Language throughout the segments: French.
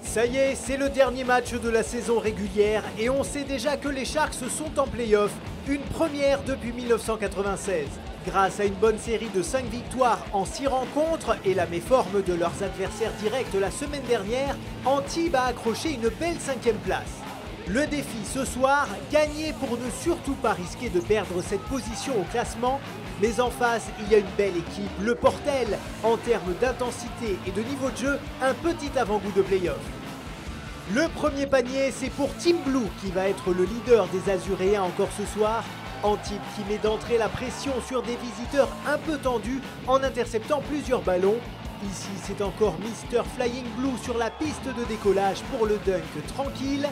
Ça y est, c'est le dernier match de la saison régulière et on sait déjà que les Sharks sont en play-off, une première depuis 1996. Grâce à une bonne série de 5 victoires en 6 rencontres et la méforme de leurs adversaires directs la semaine dernière, Antibes a accroché une belle 5e place. Le défi ce soir, gagner pour ne surtout pas risquer de perdre cette position au classement. Mais en face, il y a une belle équipe, le Portel. En termes d'intensité et de niveau de jeu, un petit avant-goût de play-off. Le premier panier, c'est pour Team Blue qui va être le leader des Azuréens encore ce soir. Antibes qui met d'entrée la pression sur des visiteurs un peu tendus en interceptant plusieurs ballons. Ici, c'est encore Mr Flying Blue sur la piste de décollage pour le dunk tranquille.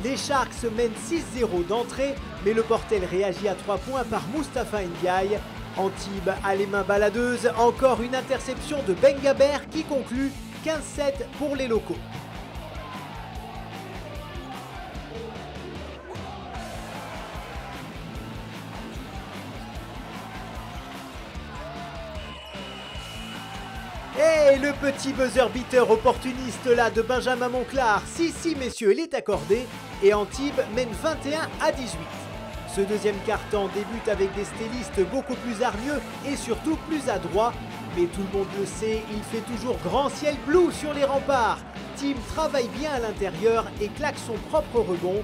Les Sharks mènent 6-0 d'entrée, mais le Portel réagit à 3 points par Mustapha Ndiaye. Antibes a les mains baladeuses, encore une interception de Ben Gaber qui conclut 15-7 pour les locaux. Et le petit buzzer beater opportuniste là de Benjamin Monclar, si messieurs, il est accordé et Antibes mène 21-18. Ce deuxième quart-temps débute avec des stylistes beaucoup plus hargneux et surtout plus adroits. Mais tout le monde le sait, il fait toujours grand ciel bleu sur les remparts. Team travaille bien à l'intérieur et claque son propre rebond.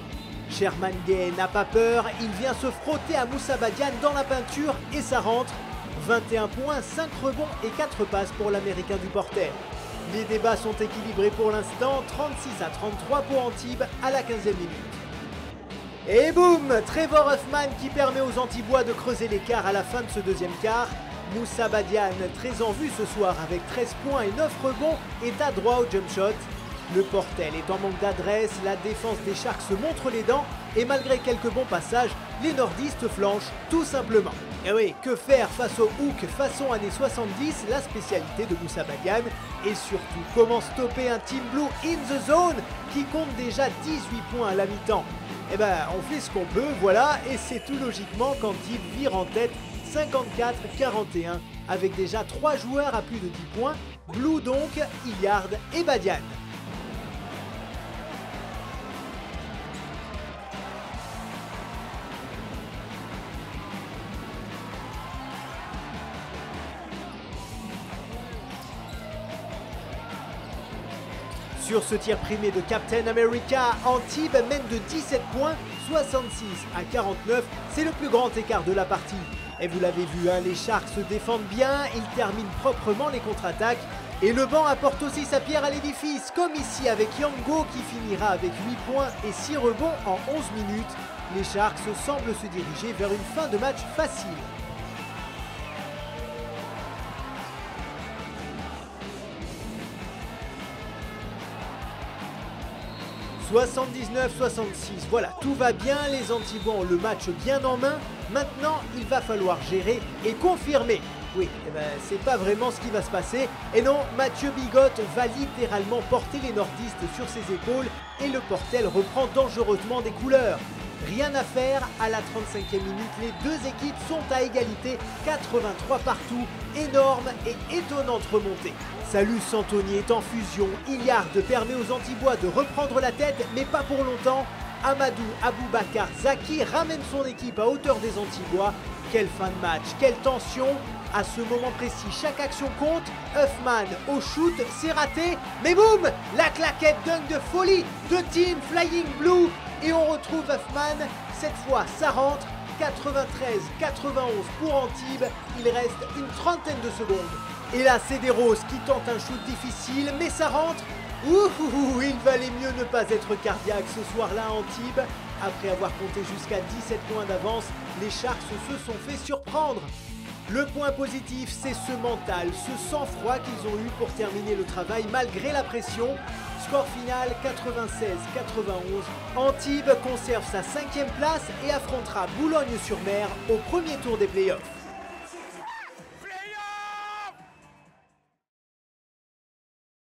Sherman Gay n'a pas peur, il vient se frotter à Moussa Badiane dans la peinture et ça rentre. 21 points, 5 rebonds et 4 passes pour l'Américain du Portel. Les débats sont équilibrés pour l'instant, 36-33 pour Antibes à la 15e minute. Et boum, Trevor Huffman qui permet aux Antibois de creuser l'écart à la fin de ce deuxième quart. Moussa Badiane, très en vue ce soir avec 13 points et 9 rebonds, est à droit au jump shot. Le Portel est en manque d'adresse, la défense des Sharks se montre les dents et malgré quelques bons passages, les nordistes flanchent tout simplement. Et oui, que faire face au hook façon années 70, la spécialité de Moussa Badiane, et surtout comment stopper un Team Blue in the zone qui compte déjà 18 points à la mi-temps. Eh ben, on fait ce qu'on peut, voilà, et c'est tout logiquement qu'Antibes vire en tête 54-41 avec déjà 3 joueurs à plus de 10 points, Blue donc, Hilliard et Badiane. Sur ce tir primé de Captain America, Antibes mène de 17 points, 66-49, c'est le plus grand écart de la partie. Et vous l'avez vu, hein, les Sharks se défendent bien, ils terminent proprement les contre-attaques. Et le banc apporte aussi sa pierre à l'édifice, comme ici avec Yango qui finira avec 8 points et 6 rebonds en 11 minutes. Les Sharks semblent se diriger vers une fin de match facile. « 79-66, voilà, tout va bien, les Antibois ont le match bien en main. Maintenant, il va falloir gérer et confirmer. Oui, eh ben, c'est pas vraiment ce qui va se passer. Et non, Mathieu Bigotte va littéralement porter les nordistes sur ses épaules et le Portel reprend dangereusement des couleurs. Rien à faire, à la 35e minute, les deux équipes sont à égalité, 83 partout, énorme et étonnante remontée. Salus Santoni est en fusion, Hilliard permet aux Antibois de reprendre la tête, mais pas pour longtemps. Amadou Aboubakar Zaki ramène son équipe à hauteur des Antibois. Quelle fin de match, quelle tension! À ce moment précis, chaque action compte. Huffman au shoot, c'est raté, mais boum! La claquette dunk de folie de Team Flying Blue. Et on retrouve Huffman, cette fois ça rentre, 93-91 pour Antibes, il reste une trentaine de secondes. Et là c'est des Roses qui tentent un shoot difficile, mais ça rentre. Ouh, il valait mieux ne pas être cardiaque ce soir-là à Antibes. Après avoir compté jusqu'à 17 points d'avance, les Sharks se sont fait surprendre. Le point positif, c'est ce mental, ce sang-froid qu'ils ont eu pour terminer le travail malgré la pression. Score final 96-91. Antibes conserve sa 5e place et affrontera Boulogne-sur-Mer au premier tour des playoffs.